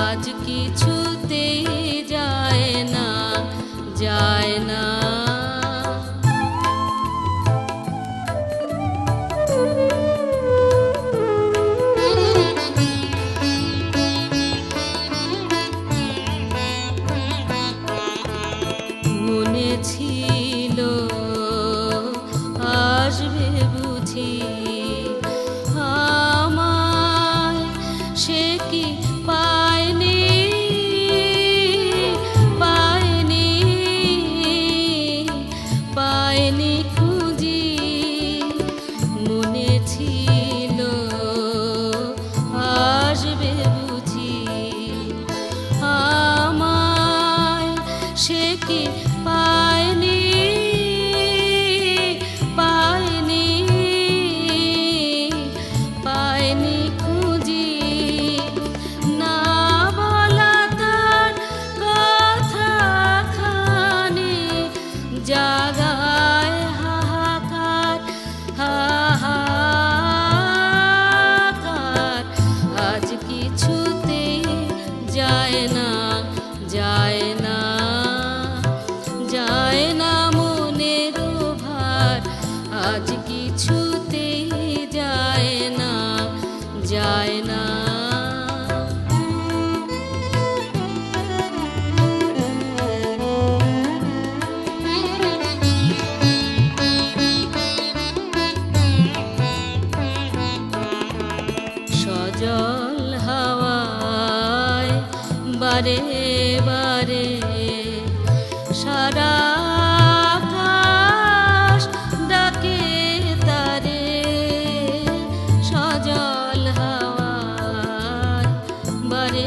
আজ কিছুতে যায় না, যায় না। মনে ছিল আসবে বুঝি আমায়, সে কি পায়নি, পায়নি, পায়নি খুঁজি। মনে ছিল আসবে বুঝি আমায়, সে কি পায়নি, পায়নি, পায়নি খুঁজি। না বলা তার কথাখানি জাগায় হাহাকার, হাহাকার। আজ কিছুতে যায় না, যায় না, যায় না মনের ভার। আজ কিছুতে যায় না, যায় না। সজল হাওয়ায় বারে বারে সারা আকাশ ডাকে তারে। সজল হাওয়ায় বারে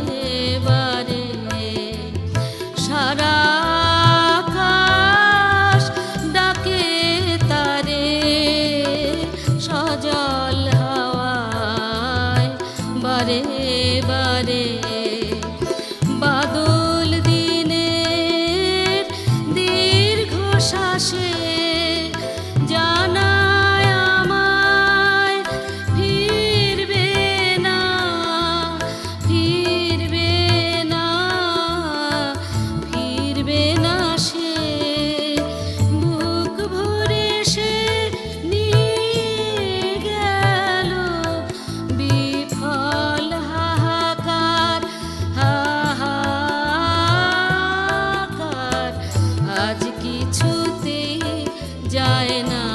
বারে সারা আকাশ ডাকে তারে। সজল হাওয়ায় বারে বারে বাদল দিনের দীর্ঘ শ্বাসে জানায় আমায় ফিরবে না, ফিরবে না, ফিরবে না সে। বুক ভরে সে নিয়ে গেল বিফল হাহাকার, হাহাকার। আজ কিছুতে যায় না,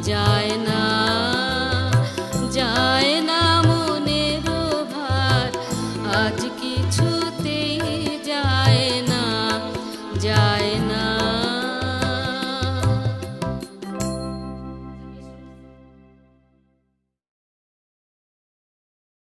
যায় না, যায় না মনের ভার। আজ